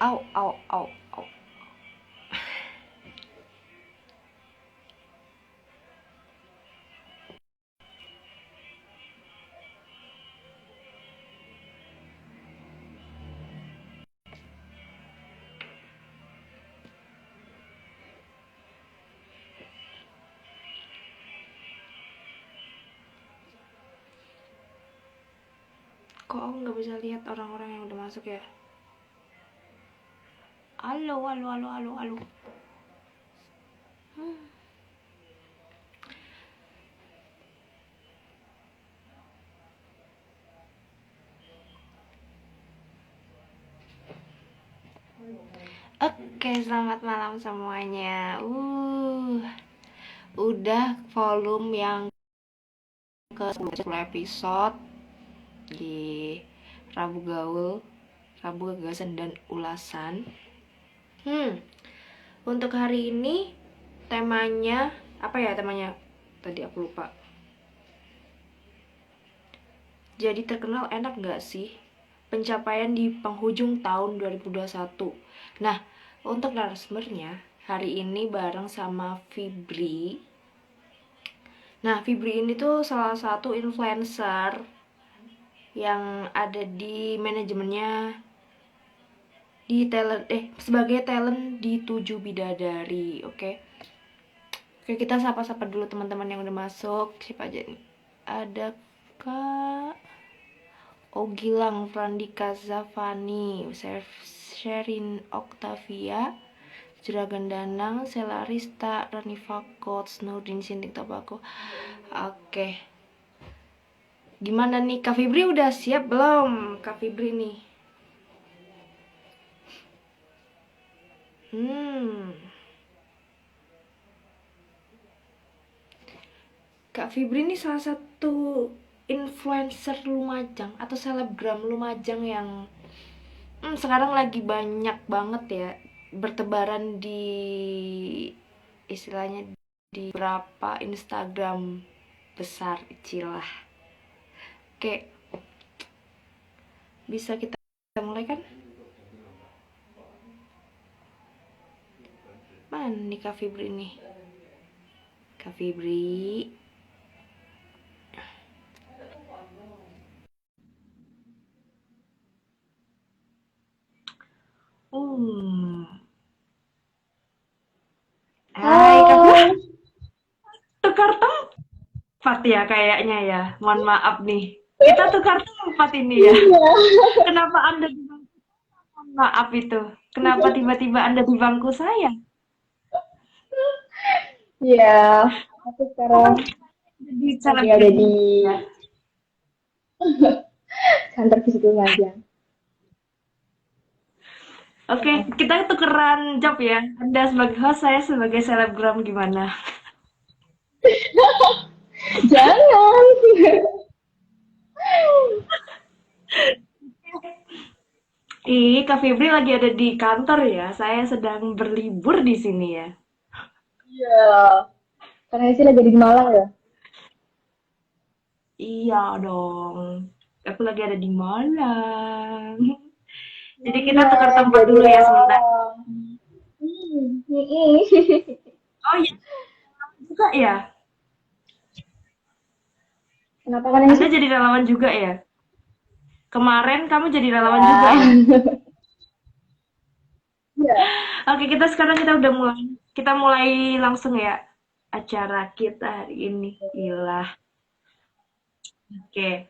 Au, au, au, au. Kok aku nggak bisa lihat orang-orang yang udah masuk ya? Halo, halo, halo, halo, halo. Oke, selamat malam semuanya. Udah volume yang ke 10 episode di Rabu Gaul, Rabu Gagasan dan Ulasan. Untuk hari ini temanya apa ya temanya? Tadi aku lupa. Jadi terkenal enak gak sih? Pencapaian di penghujung tahun 2021. Nah, untuk narasumbernya hari ini bareng sama Fibri. Nah, Fibri ini tuh salah satu influencer yang ada di manajemennya di talent sebagai talent di 7 Bidadari, oke. Oke, kita sapa-sapa dulu teman-teman yang udah masuk. Siapa aja nih? Ada Kak Ogilang, Frandika Zafani, Sherin Octavia, Juragan Danang, Selarista, Ranifa Coats, Nurdin Sintik Tobacco. Oke. Gimana nih, Kak Fibri udah siap belum? Kak Fibri nih. Kak Fibri ini salah satu influencer Lumajang atau selebgram Lumajang yang sekarang lagi banyak banget ya bertebaran di istilahnya di beberapa Instagram besar cilah. Oke, bisa kita mulai kan? Mana nih Kak Fibri nih? Kak Fibri. Hai Kak Fibri. Halo, Tukar tempat ya kayaknya ya. Mohon maaf nih. Kita tukar tempat ini ya. iya, Kenapa Anda di bangku? Maaf itu. Kenapa tiba-tiba Anda di bangku saya? iya. Aku Aku sekarang kan jadi lagi ada selebgram di ya. kantor fisik Lumajang. Oke, kita tukeran job ya. Anda sebagai host, saya sebagai selebgram gimana? Jangan. Ih, Kak Febri lagi ada di kantor ya. Saya sedang berlibur di sini ya. Iya, karena sih lagi di Malang ya. Iya dong. Aku lagi ada di Malang. Jadi kita Iya, tukar tempat jadi dulu ya sebentar. Malang. Oh iya, juga ya. Kenapa kan Anda sih? jadi relawan juga ya. Kemarin kamu jadi relawan juga Ya, ya. iya. Oke, kita udah mulai. Kita mulai langsung ya acara kita hari ini. Ilah. Oke.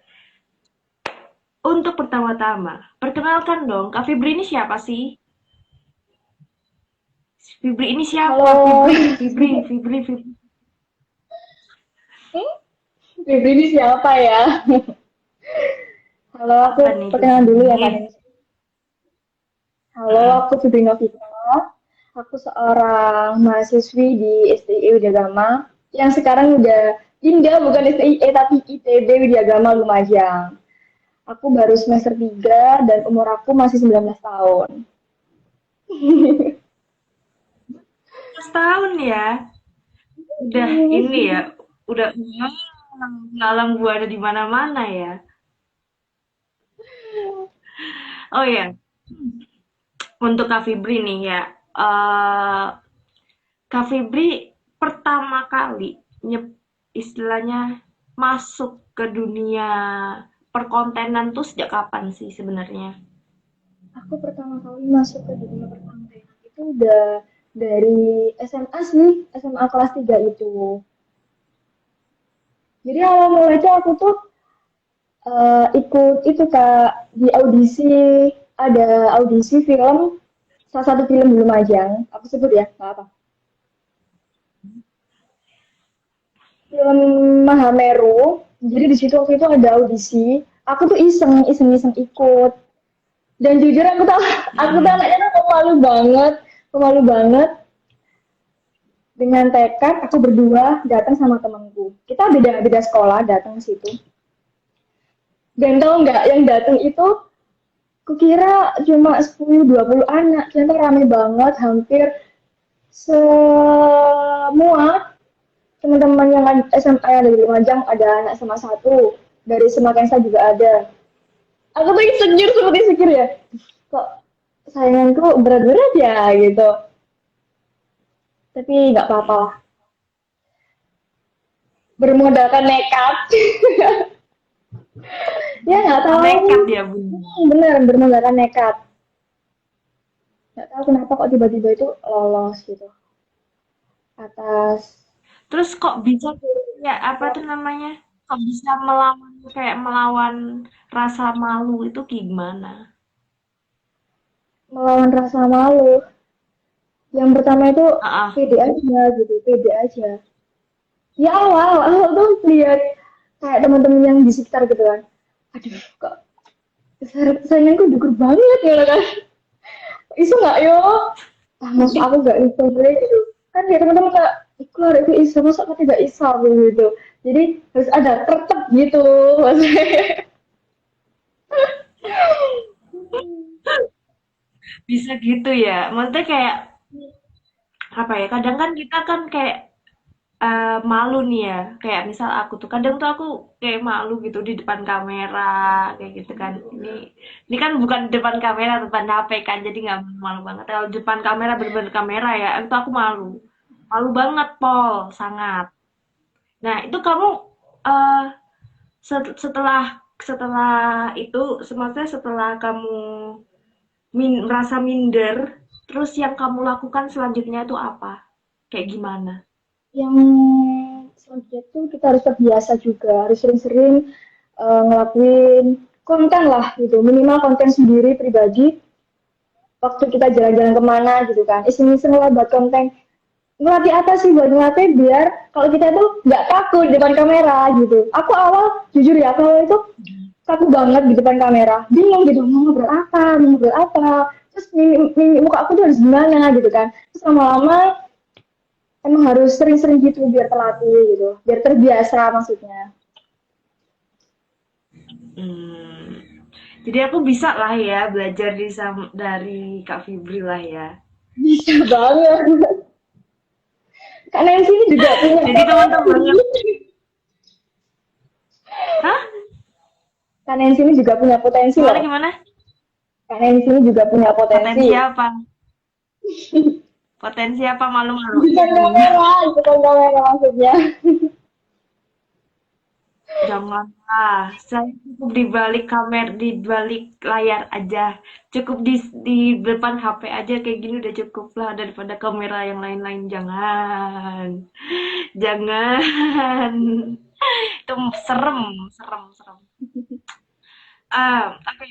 Untuk pertama-tama, perkenalkan dong, Kak Fibri ini siapa sih? Fibri ini siapa? Halo, Fibri. Febri ini siapa ya? Halo, aku Apa nih perkenalan dulu ya Fibri? kan. Halo, Mm-mm. aku Febri Novita. Aku seorang mahasiswi di STI Widyagama yang sekarang udah pindah bukan STIE tapi ITB Widyagama Lumajang. Aku baru semester 3 dan umur aku masih 19 tahun. 11 tahun ya. Udah ini ya, udah ngalam gua ada di mana-mana ya. Oh ya, Untuk Kak Fibri nih ya, eh Kak Fibri pertama kali istilahnya masuk ke dunia perkontenan tuh sejak kapan sih sebenarnya? Aku pertama kali masuk ke dunia perkontenan itu udah dari SMA sih, SMA kelas 3 itu. Jadi awal mulai itu aku tuh ikut itu Kak, di audisi, ada audisi film, salah satu film di Lumajang, aku sebut ya, nggak apa. Film Mahameru, jadi di situ waktu itu ada audisi, aku tuh iseng ikut. Dan jujur aku tuh Mm-mm. anaknya tuh pemalu banget. Dengan tekad aku berdua datang sama temanku. Kita beda beda sekolah datang ke situ. Dan tau nggak yang datang itu kukira cuma 10-20 anak, ternyata rame banget, hampir semua teman-teman yang SMA yang dari Lumajang, ada anak SMA satu, dari Semakensa juga ada. Aku tuh insecure seperti insecure ya. Kok sayanganku berat-berat ya gitu. Tapi nggak apa-apa lah. Bermodalkan nekat. Ya nggak Nekat tahu. ya Bun. Bener bermodalkan nekat. Nggak tahu kenapa kok tiba-tiba itu lolos gitu. Atas Terus kok bisa ya apa tuh namanya? Kok bisa melawan kayak melawan rasa malu itu gimana? melawan rasa malu. Yang pertama itu Ah, pede aja gitu, pede aja. Ya awal tuh lihat kayak teman-teman yang di sekitar gitu kan. Aduh, kok sainganku dukur banget gitu kan. Isu nggak yo? Ah, masuk aku nggak iso gue gitu. Kan ya teman-teman kayak, iku hari itu iso, masuk aku tidak iso gitu. Jadi harus ada tertib gitu. Maksudnya. bisa gitu ya. Maksudnya kayak apa ya? Kadang kan kita kan kayak malu nih ya. Kayak misal aku tuh kadang tuh aku kayak malu gitu di depan kamera kayak gitu kan. Ini kan bukan di depan kamera, depan HP kan. Jadi nggak malu banget. Kalau di depan kamera bener-bener kamera ya, itu aku malu. Malu banget, Pol, sangat. Nah, itu kamu eh setelah setelah itu, maksudnya setelah kamu merasa minder, terus yang kamu lakukan selanjutnya itu apa? Kayak gimana? Yang selanjutnya tuh kita harus terbiasa juga, harus sering-sering ngelakuin konten lah gitu, minimal konten sendiri pribadi. Waktu kita jalan-jalan kemana gitu kan, iseng-iseng lah buat konten. Ngelatih apa sih buat ngelatih biar kalau kita tuh nggak takut di depan kamera gitu. Aku awal jujur ya, aku awal itu takut banget di depan kamera, bingung gitu mau ngobrol apa, terus muka aku tuh harus gimana gitu kan. Terus lama-lama emang harus sering-sering gitu biar terlatih gitu, biar terbiasa maksudnya. Hmm. Jadi aku bisa lah ya belajar dari Kak Fibri lah ya. Bisa banget. Kak Nancy ini juga punya Jadi potensi. teman-teman, hah? Kak Nancy ini juga punya potensi Gimana loh. gimana? Kak Nancy ini juga punya potensi. Potensi apa? Potensi apa Di malu-maluin? depan kamera, di depan kamera maksudnya. Janganlah, saya cukup di balik kamera, di balik layar aja. Cukup di depan HP aja kayak gini udah cukup lah daripada kamera yang lain-lain. Jangan. Jangan. Itu serem, serem, serem. Oke.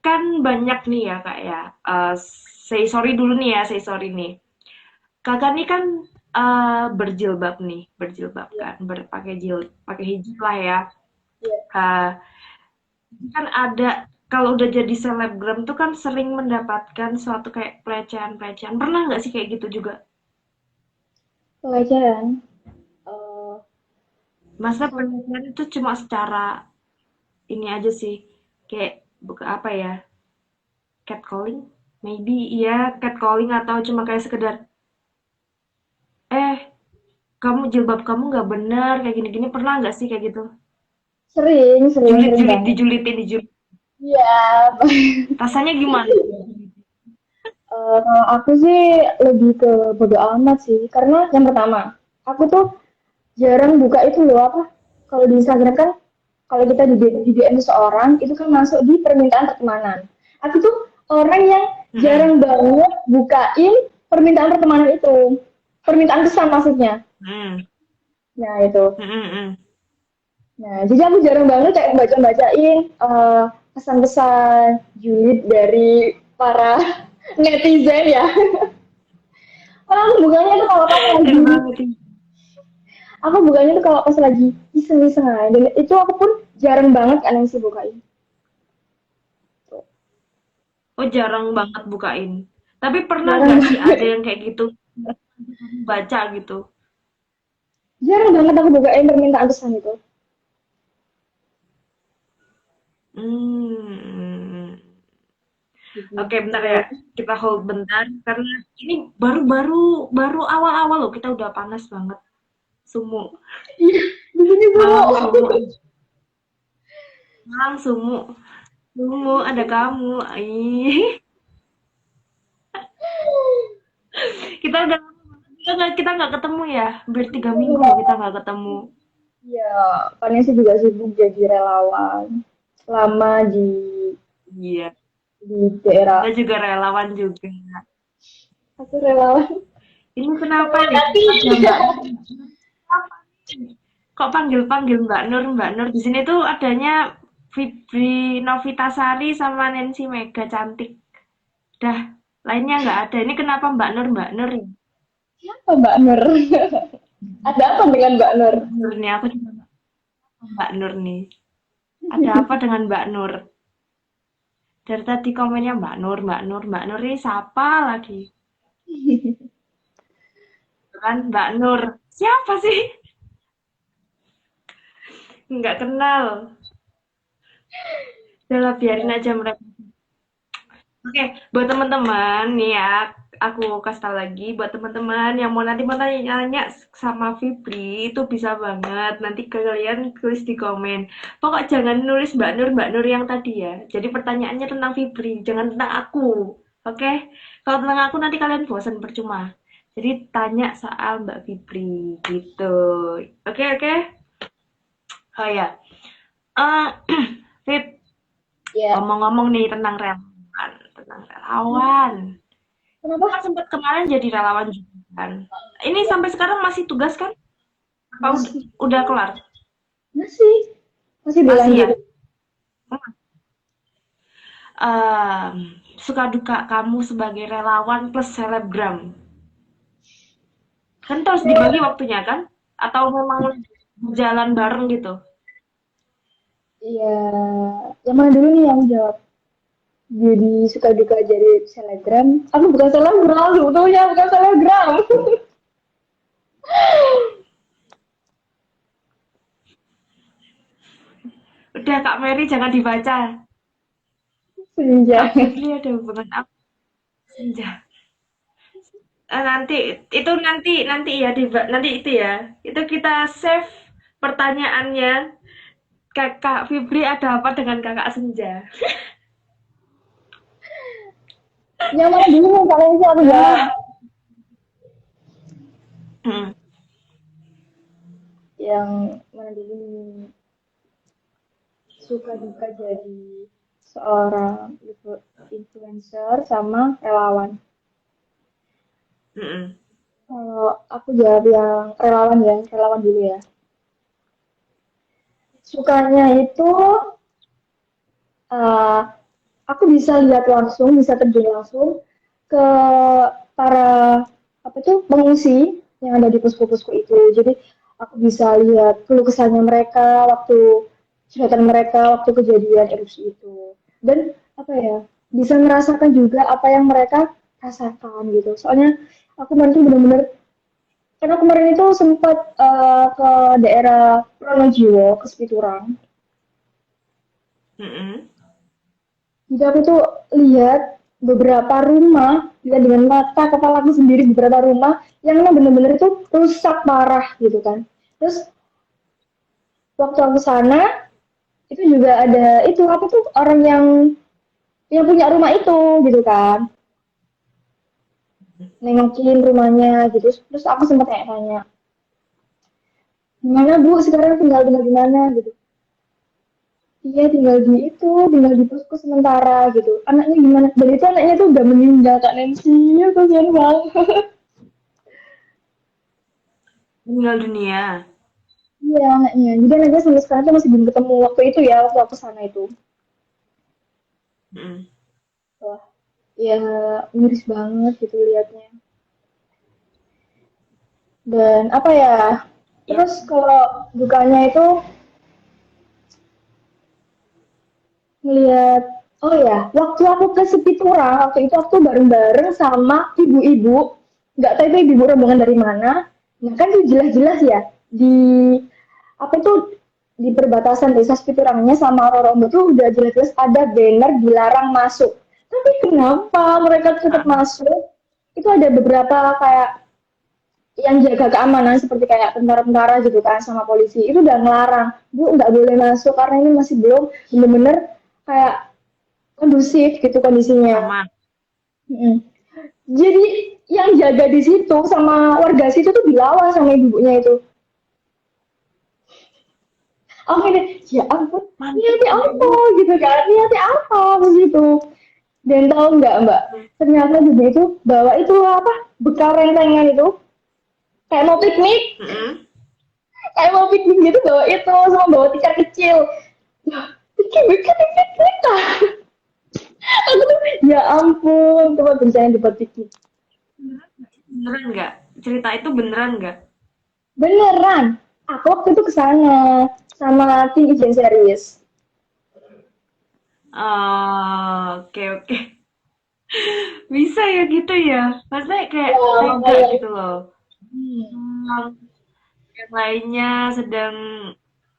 Kan banyak nih ya, Kak ya. Say sorry dulu nih ya, say sorry nih. Kakak nih kan berjilbab nih, berjilbab Iya, kan, pakai hijab lah ya. iya. Eh, kan ada kalau udah jadi selebgram tuh kan sering mendapatkan suatu kayak pelecehan-pelecehan. Pernah nggak sih kayak gitu juga? Pelajaran. eh Masa Sama pelecehan itu cuma secara ini aja sih, kayak buka apa ya, catcalling? Maybe iya catcalling atau cuma kayak sekedar, eh kamu jilbab kamu nggak benar kayak gini-gini pernah nggak sih kayak gitu? sering, sering, sering Julit-julit, banget. dijulitin, dijulit. Iya, Rasanya gimana? Kalau aku sih lebih ke bodo amat sih, karena yang pertama, aku tuh jarang buka itu loh apa, kalau di Instagram kan, kalau kita di DM seseorang, itu kan masuk di permintaan pertemanan. Aku tuh orang yang Mm-mm. jarang banget bukain permintaan pertemanan itu, permintaan pesan maksudnya. Mm-mm. Nah itu. Mm-mm. Nah, jadi aku jarang banget kayak baca-bacain pesan-pesan julid dari para netizen ya. Karena aku bukanya itu kalau pas lagi, Seru banget ini. aku bukanya itu kalau pas lagi iseng-iseng aja. Dan itu aku pun jarang banget kan yang sih bukain. Oh, jarang banget bukain. Tapi pernah Jarang nggak sih ada banget. yang kayak gitu baca gitu? Jarang banget aku bukain permintaan pesan itu. Hmm. Oke, bentar Begitu. ya. Kita hold bentar karena ini baru awal-awal loh. Kita udah panas banget. Sumu. Iya, di sini Malang dulu. sumu. Malang sumu. Sumu ada kamu. Ih. Kita udah kita nggak ketemu ya. Hampir 3 minggu loh kita nggak ketemu. Iya, Vanessa juga sibuk jadi relawan. Lama Iya. di daerah. Kita juga relawan juga. Aku relawan. Ini kenapa nih? Tapi Ada Mbak Nur. Kok panggil-panggil Mbak Nur, Mbak Nur? Di sini tuh adanya Fibri Novitasari sama Nancy Mega cantik. Dah, lainnya nggak ada. Ini kenapa Mbak Nur ya? siapa Mbak Nur? Ada apa dengan Mbak Nur? Mbak Nur nih, aku juga nggak tahu Mbak Nur nih. Ada apa dengan Mbak Nur? Dari tadi komennya Mbak Nur, Mbak Nur, Mbak Nur ini siapa lagi? Kan Mbak Nur. Siapa sih? Nggak kenal. Udah lah, biarin aja mereka. Oke, buat teman-teman nih ya, aku kasih tau lagi buat teman-teman yang mau nanya-nanya sama Fibri itu bisa banget. Nanti kalian tulis di komen. Pokok jangan nulis Mbak Nur yang tadi ya. Jadi pertanyaannya tentang Fibri, jangan tentang aku. Oke? Kalau tentang aku nanti kalian bosan percuma. Jadi tanya soal Mbak Fibri gitu. Oke, oke. Oh ya. Eh, Fib, Ya, ngomong-ngomong nih tentang relawan. Aku kenapa? kan sempat kemarin jadi relawan juga kan. Ini sampai sekarang masih tugas kan? Apa Masih, udah kelar? masih, masih Masih ya? dilanjut. Em, Suka duka kamu sebagai relawan plus selebgram. Kan itu harus dibagi waktunya kan? Atau memang berjalan bareng gitu? Iya, yang mana dulu nih yang jawab? Jadi suka duka jadi selebgram. Aku bukan selebgram, sebetulnya bukan selebgram. Udah Kak Mary jangan dibaca. Senja. Kak Fitri ada hubungan apa? Senja. Nanti itu nanti ya nanti itu ya. Itu kita save pertanyaannya. Kakak Fibri ada apa dengan Kakak Senja? Yang mana dulu yang kalian sih aku jawab? Ah, hmm, Yang mana dulu nih? Suka duka jadi seorang influencer sama relawan. mm-mm, Kalau aku jawab yang relawan ya, relawan dulu ya. Sukanya itu uh, aku bisa lihat langsung, bisa terjun langsung ke para apa tuh pengungsi yang ada di posko-posko itu. Jadi aku bisa lihat keluh kesahnya mereka waktu curhatan mereka waktu kejadian erupsi itu. Dan apa ya, bisa merasakan juga apa yang mereka rasakan gitu. Soalnya aku kemarin tuh bener-bener karena kemarin itu sempat ke daerah Pronojiwo, ke Spiturang. mm-mm. Jadi aku tuh lihat beberapa rumah, lihat dengan mata kepala aku sendiri beberapa rumah yang emang bener-bener itu rusak parah gitu kan. Terus waktu aku sana itu juga ada itu apa tuh orang yang punya rumah itu gitu kan. nengokin rumahnya gitu. Terus aku sempat tanya-tanya, gimana Bu sekarang tinggal di mana gitu. Iya tinggal di posko sementara gitu. Anaknya gimana? Dan itu anaknya tuh udah meninggal Kak Nancy, ya kasihan banget. Meninggal dunia. Iya anaknya. Jadi anaknya sampai sekarang tuh masih belum ketemu waktu itu ya, waktu aku sana itu. Mm. Wah, ya miris banget gitu liatnya. Dan apa ya? Ya. Terus kalau dukanya itu ngelihat, oh ya, waktu aku ke Sepitura, waktu itu aku bareng-bareng sama ibu-ibu, nggak tahu itu ibu rombongan dari mana. Nah kan itu jelas-jelas ya di apa itu di perbatasan desa Sepiturangnya sama Rorombo tuh udah jelas-jelas ada banner dilarang masuk. Tapi kenapa mereka tetap Ah. masuk? Itu ada beberapa kayak yang jaga keamanan seperti kayak tentara-tentara gitu kan sama polisi itu udah ngelarang bu nggak boleh masuk karena ini masih belum bener-bener kayak kondusif gitu kondisinya. Aman. Mm. Jadi yang jaga di situ sama warga situ tuh dilawan sama ibunya itu. Oh ini ya ampun Mantap. niatnya apa gitu kan niatnya apa begitu. Dan tahu nggak mbak ternyata juga itu bawa itu apa bekal rentengan itu kayak mau piknik Mm-mm. kayak mau piknik gitu bawa itu sama bawa tikar kecil. Wah, bikin bikin piknik lah. Aku tuh ya ampun coba bencana dapat piknik. Beneran nggak? Cerita itu beneran nggak? Beneran. Aku waktu itu ke sana sama tim Ijen Series. Oh, oke oke. Bisa ya gitu ya. Maksudnya kayak Ya, tega makanya gitu itu. loh. Hmm, yang lainnya sedang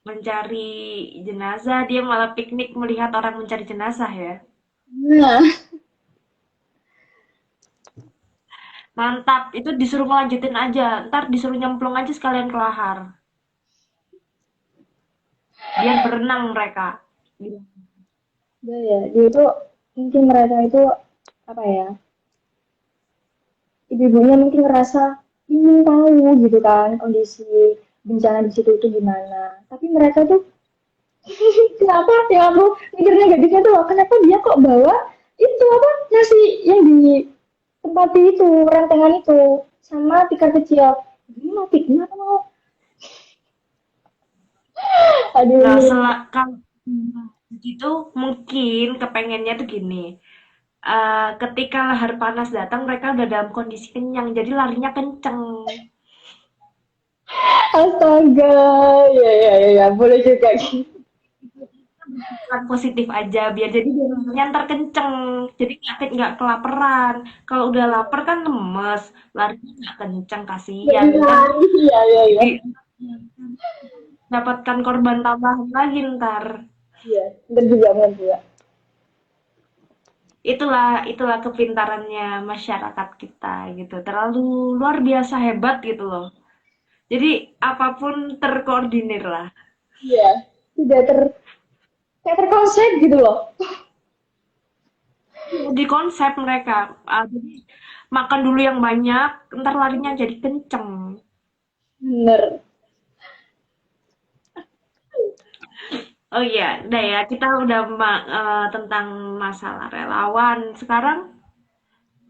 mencari jenazah, dia malah piknik melihat orang mencari jenazah ya. Nah, Mantap, itu disuruh ngelanjutin aja. Ntar disuruh nyemplung aja sekalian ke lahar. Biar berenang mereka. udah ya, dia itu mungkin mereka itu apa ya? Ibu-ibunya mungkin ngerasa ingin tahu gitu kan kondisi bencana di situ itu gimana. Tapi mereka tuh kenapa yang aku mikirnya gadisnya tuh kenapa dia kok bawa itu apa nasi yang di tempat itu rentengan itu sama tikar kecil ini mau piknik apa mau Nah, aduh kalau begitu mungkin kepengennya tuh gini. Ketika lahar panas datang, mereka udah dalam kondisi kenyang, jadi larinya kenceng. astaga ya boleh juga gitu Pikiran positif aja, biar jadi dia larinya ntar kenceng. Jadi nggak kelaparan. Kalau udah lapar kan lemes, larinya nggak kenceng, kasihan. lebih Ntar lari ya jadi dapatkan korban tambahan lagi ntar. iya benar juga Itulah kepintarannya masyarakat kita gitu. Terlalu luar biasa hebat gitu loh. Jadi apapun terkoordinir lah. iya tidak kayak terkonsep gitu loh Di konsep mereka. Jadi makan dulu yang banyak, ntar larinya jadi kenceng. bener Oh iya, udah ya. Kita udah tentang masalah relawan. Sekarang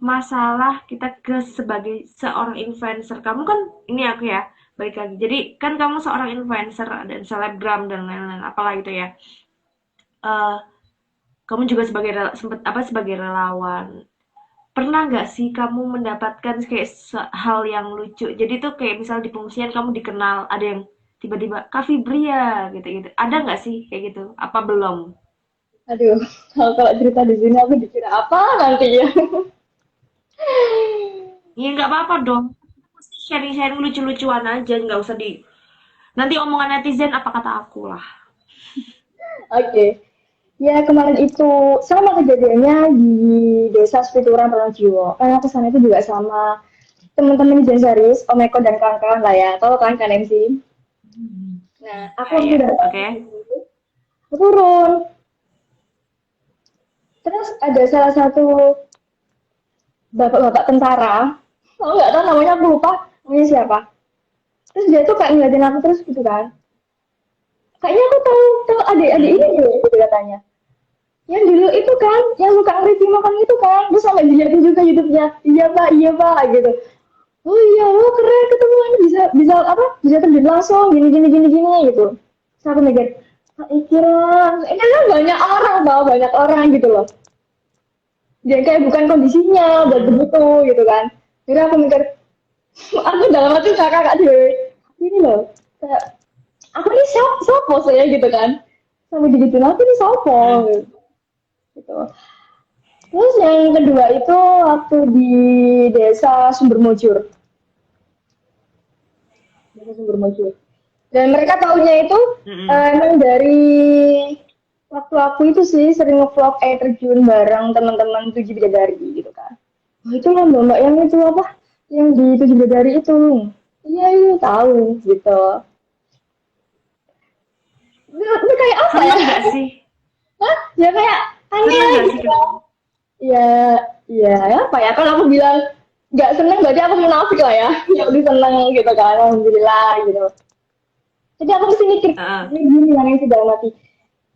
masalah kita ke sebagai seorang influencer. Kamu kan ini aku ya, balik lagi. Jadi kan kamu seorang influencer dan selebgram dan lain-lain apalah itu ya. Eh, kamu juga sempet apa sebagai relawan. Pernah nggak sih kamu mendapatkan kayak hal yang lucu? Jadi tuh kayak misal di pengungsian kamu dikenal, ada yang tiba-tiba Kak Fibria gitu-gitu. Ada nggak sih kayak gitu? Apa belum? aduh kalau cerita di sini aku dikira apa nanti ya Ya nggak apa-apa dong. Pasti sharing-sharing lucu-lucuan aja, nggak usah di nanti omongan netizen apa kata aku lah. oke ya kemarin itu sama kejadiannya di desa Spituran Pronojiwo. Karena aku sana itu juga sama teman-teman di Jensaris, Om Eko dan kawan-kawan lah ya. Tahu kan kan MC? Nah, aku Ya waktu ya, datang oke. ke situ, aku turun. Terus ada salah satu bapak-bapak tentara. nggak tahu namanya, aku lupa namanya siapa. Terus dia tuh kayak ngeliatin aku terus gitu kan. Kayaknya aku tahu adik-adik ini Mm-mm. deh, gitu katanya. Yang dulu itu kan, yang suka review makan itu kan, terus sampai dilihatin juga YouTube-nya. Iya pak, gitu. Oh iya, lo keren ketemuan bisa bisa apa? Bisa terjun langsung gini gini gini gini gitu. Terus aku mikir, ah, kira, ini kan banyak orang tau, banyak orang gitu loh. Jadi kayak bukan kondisinya buat Mm-mm. begitu gitu kan. Jadi aku mikir, aku dalam hati kakak deh. Ini loh, kayak aku ini siapa saya gitu kan. Sampai digituin aku ini siapa Mm. gitu. Terus yang kedua itu waktu di desa Sumbermujur. Desa Sumbermujur. Dan mereka tahunya itu Mm-mm. emang dari waktu aku itu sih sering nge-vlog air terjun bareng teman-teman Tujuh Bidadari gitu kan. Oh, itu lah mbak yang itu apa? Yang di Tujuh Bidadari itu. Iya itu tahu gitu. Itu kayak apa ya? Seneng nggak sih? Ya kayak Seneng aneh nggak sih? gitu. Ya, ya apa ya? Kalau aku bilang nggak seneng berarti aku munafik lah ya. Ya udah seneng gitu kan, alhamdulillah gitu. Jadi aku mesti mikir, Heeh. ini gini yang sih dalam hati.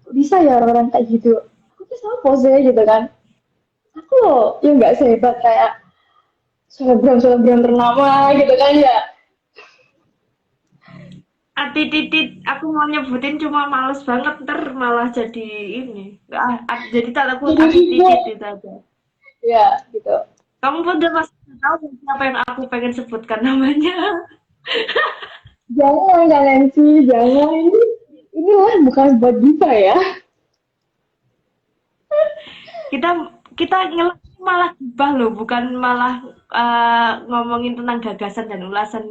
Kok bisa ya orang-orang kayak gitu? Aku tuh sama pose gitu kan. Aku loh, ya nggak sehebat kayak selebgram ternama gitu kan ya. Ati titit, aku mau nyebutin cuma males banget ntar malah jadi ini. Jadi tak aku Jadi ati gitu, titit itu aja. ya gitu. Kamu pun udah pasti tahu siapa yang aku pengen sebutkan namanya. Jangan Kak Nancy, jangan. Ini lah bukan buat kita ya. Kita kita malah gibah loh, bukan malah ngomongin tentang gagasan dan ulasan.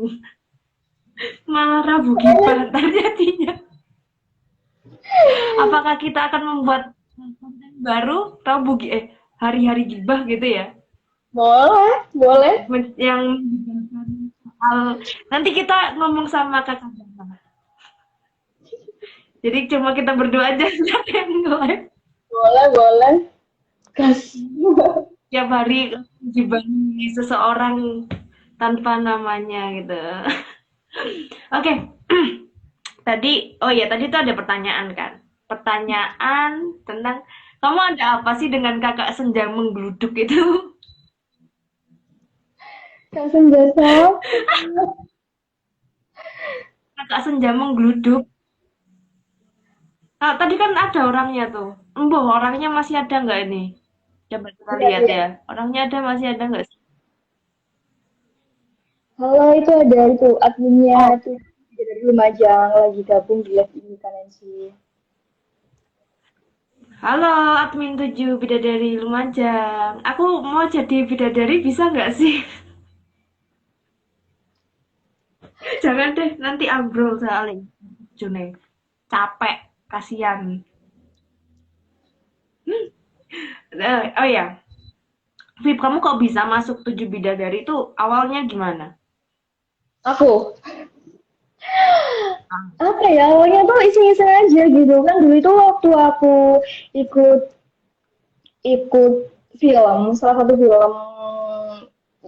Malah rabu gibah ntar jadinya. Apakah kita akan membuat konten baru rabu hari-hari gibah gitu ya? Boleh, boleh. Yang soal nanti kita ngomong sama kakak Dana. Jadi cuma kita berdua aja yang nge-live Boleh, boleh. Gas. tiap hari jibangi seseorang tanpa namanya gitu. Oke, tadi oh ya tadi tuh ada pertanyaan kan? Pertanyaan tentang kamu ada apa sih dengan kakak senja menggeluduk itu? Kak Senjata. Kakak senja menggeluduk. Nah, tadi kan ada orangnya tuh. Embuh, orangnya masih ada nggak ini? Coba kita Iya, lihat iya. ya. Orangnya masih ada nggak sih? Halo, itu ada itu adminnya Oh, itu dari Lumajang lagi gabung di live ini kan Nancy. halo admin 7 Bidadari Lumajang. Aku mau jadi bidadari bisa nggak sih? Jangan deh, nanti ambrol soalnya. June, capek, kasihan. Oh ya, Vip, kamu kok bisa masuk 7 bidadari itu awalnya gimana? Aku apa ya awalnya tuh iseng-iseng aja gitu kan dulu itu waktu aku ikut ikut film salah satu film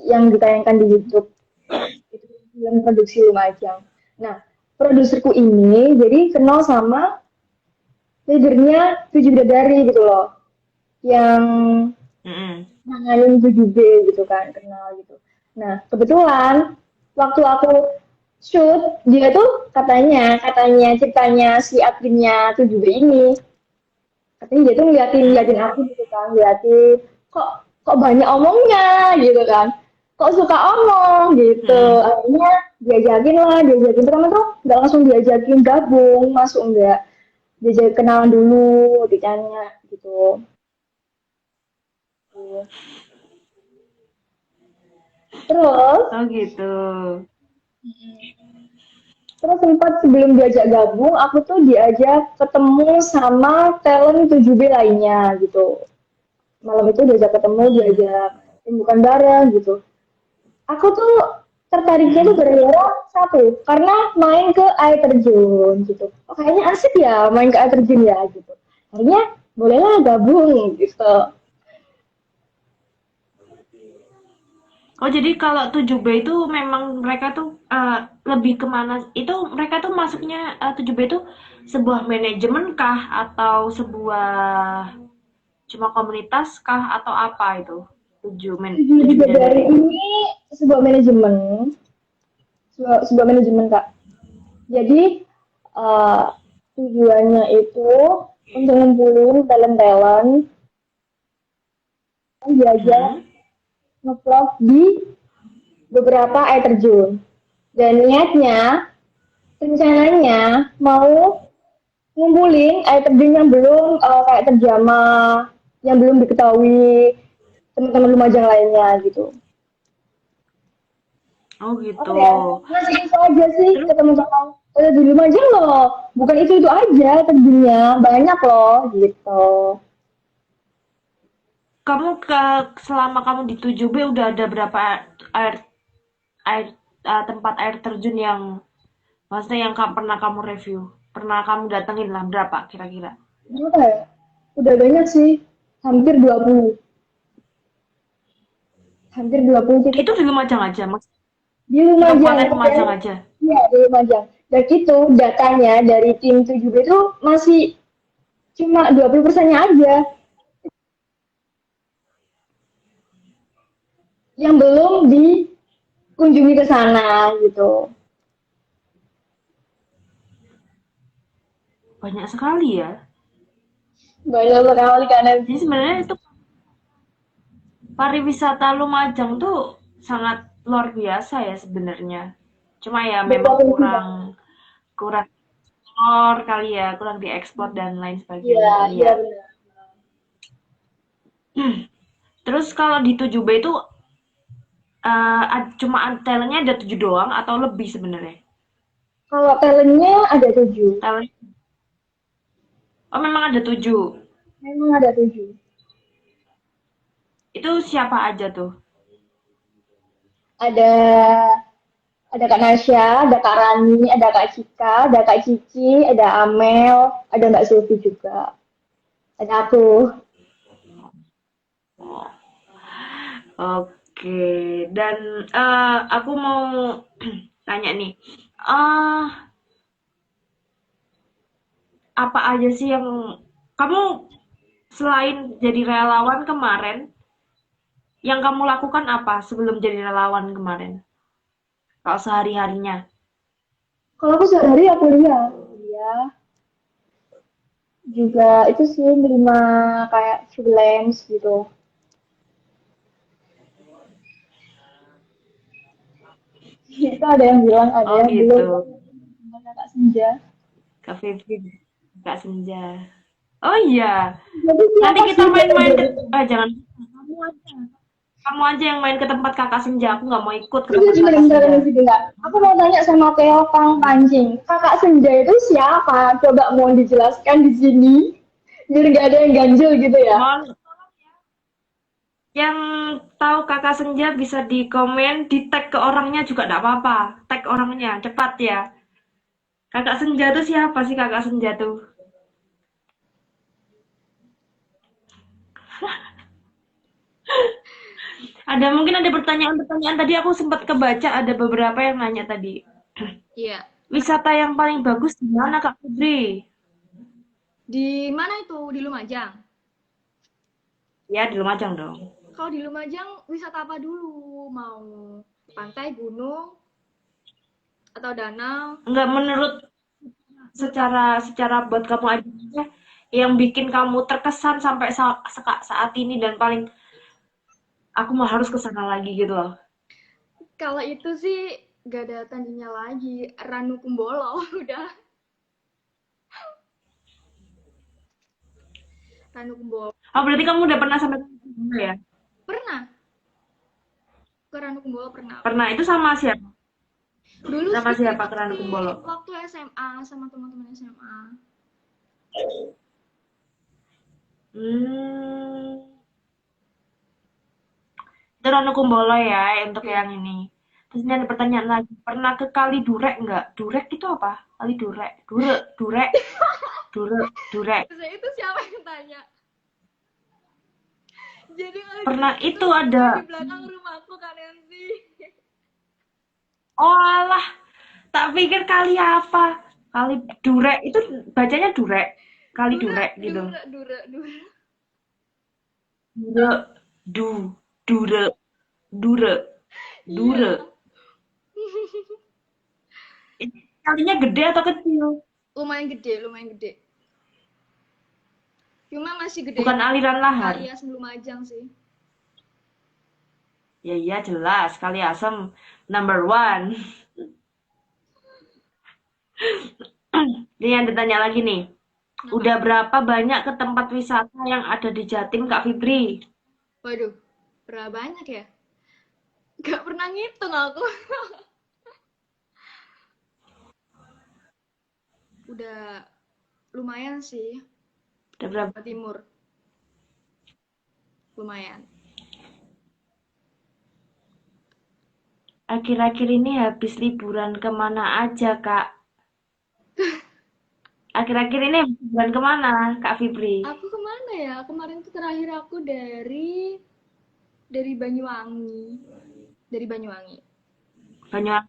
yang ditayangkan di YouTube itu film produksi Lumajang. Nah produserku ini jadi kenal sama leadernya Tujuh Bidadari gitu loh yang Mm-mm. nanganin 7B gitu kan kenal gitu. Nah kebetulan waktu aku shoot dia tuh katanya ceritanya si adminnya 7B ini katanya dia tuh ngeliatin ngeliatin aku gitu kan ngeliatin kok kok banyak omongnya gitu kan kok suka omong gitu Mm-mm. akhirnya diajakin pertama tuh nggak langsung diajakin gabung masuk enggak diajak kenalan dulu ditanya gitu. Terus Oh gitu. Terus sempat sebelum diajak gabung, aku tuh diajak ketemu sama talent 7B lainnya gitu. Malam itu diajak ketemu, Mm-mm. diajak bukan bareng gitu. Aku tuh tertariknya tuh Mm-mm. gara-gara satu, karena main ke air terjun gitu. Oh, kayaknya asik ya main ke air terjun ya gitu. Akhirnya bolehlah gabung gitu. Oh, jadi kalau 7B itu memang mereka tuh lebih kemana? Itu mereka tuh masuknya 7B itu sebuah manajemen kah atau sebuah cuma komunitas kah atau apa itu? 7 7 Bidadari bidadari itu. ini sebuah manajemen, sebuah manajemen Kak. Jadi eh, tujuannya itu untuk ngumpulin talent-talent yang diajak Hmm. nge-vlog di beberapa air terjun. Dan niatnya, rencananya mau ngumpulin air terjun yang belum kayak terjamah, yang belum diketahui teman-teman Lumajang lainnya gitu. Oh Apa gitu. ya? Ngasih info aja sih ke Terus teman-teman. Di Lumajang loh, bukan itu aja terjunnya, banyak loh gitu. kamu selama kamu di 7B udah ada berapa air air tempat air terjun yang maksudnya yang pernah kamu review? Pernah kamu datengin lah berapa kira-kira? Berapa ya? Udah banyak sih, hampir 20. Hampir 20 titik Itu di Lumajang aja, Mas. di Di Lumajang. Kabupaten Dan Lumajang aja. iya, di Lumajang. Dan itu datanya dari tim 7B itu masih cuma 20%-nya aja yang belum dikunjungi ke sana gitu. Banyak sekali ya. Banyak sekali karena Jadi sebenarnya itu pariwisata Lumajang tuh sangat luar biasa ya sebenarnya. Cuma ya memang berpotensi kurang banget. kurang ekspor kali ya, kurang diekspor dan lain Iya, sebagainya kali iya ya. benar. Terus kalau di 7B itu cuma talentnya ada 7 doang atau lebih sebenarnya? Kalau talentnya ada 7. Talent, oh memang ada 7. Memang ada 7. Itu siapa aja tuh? Ada Kak Nasya, ada Kak Rani, ada Kak Cika, ada Kak Cici, ada Amel, ada Mbak Silvi juga. Ada aku. Oke, dan aku mau tanya nih, apa aja sih yang kamu selain jadi relawan kemarin, yang kamu lakukan apa sebelum jadi relawan kemarin? Kalau sehari-harinya. Kalau aku sehari-hari aku lihat. Iya. Juga itu sih menerima kayak freelance gitu. Itu ada yang bilang, ada Oh yang belum. gitu. Sama Kakak Senja. Kak Vivi, Kak Senja. Oh iya, Jadi nanti siapa kita sih main-main ke, manajernya? jangan, kamu aja. Kamu aja yang main ke tempat Kakak Senja. Aku nggak mau ikut ke Tunggu tempat Kakak sebentar, Senja. sebentar. Aku mau tanya sama Theo Kang Pancing. Kakak Senja itu siapa? Coba mau dijelaskan di sini. Biar nggak ada yang ganjil gitu ya. Mohon yang tahu Kakak Senja bisa di komen, di tag ke orangnya juga nggak apa-apa. Tag orangnya, cepat ya. Kakak Senja tuh siapa sih Kakak Senja tuh? Ada mungkin ada pertanyaan-pertanyaan tadi aku sempat kebaca ada beberapa yang nanya tadi. Iya. Wisata yang paling bagus di mana Kak Putri? Di mana itu? Di Lumajang. Ya di Lumajang dong. Kalau di Lumajang wisata apa dulu? Mau pantai, gunung, atau danau? Enggak menurut secara secara buat kamu aja yang bikin kamu terkesan sampai saat ini dan paling aku mau harus ke sana lagi gitu loh. Kalau itu sih gak ada tandingnya lagi. Ranu Kumbolo udah. Ranu Kumbolo. Oh berarti kamu udah pernah sampai ke sana ya? Pernah. Ke Ranu Kumbolo pernah aku. Pernah itu sama siapa? Dulu Sama sih siapa itu ke Ranu sih Kumbolo? waktu SMA sama teman-teman SMA. Hmm, itu Ranu Kumbolo ya untuk Iya. yang ini. Terus ini ada pertanyaan lagi. Pernah ke Kali Durek nggak? Durek itu apa? Kali Durek. Durek. Durek. Durek. Durek. Saya itu siapa yang tanya? Jadi kali Pernah durek itu itu ada. di belakang rumahku kan Nancy. Oh alah, tak pikir kali apa? Kali durek itu bacanya durek. Kali Dura, durek gitu. dura, dura, dura. Dure, du, dure, dure, dure. Iya, Ini kalinya gede atau kecil? lumayan gede, lumayan gede. Cuma masih Bukan gedein aliran lahar. kali Asem Lumajang sih. Ya iya jelas, kali asem number one. Ini yang ditanya lagi nih. Kenapa? Udah berapa banyak ke tempat wisata yang ada di Jatim, Kak Fibri? Waduh, berapa banyak ya? Gak pernah ngitung aku. Udah lumayan sih, Udah berapa? Jawa Timur. Lumayan. Akhir-akhir ini habis liburan kemana aja, Kak? Akhir-akhir ini habis liburan kemana, Kak Fibri? Aku kemana ya? Kemarin tuh terakhir aku dari Banyuwangi. Dari Banyuwangi. Banyak.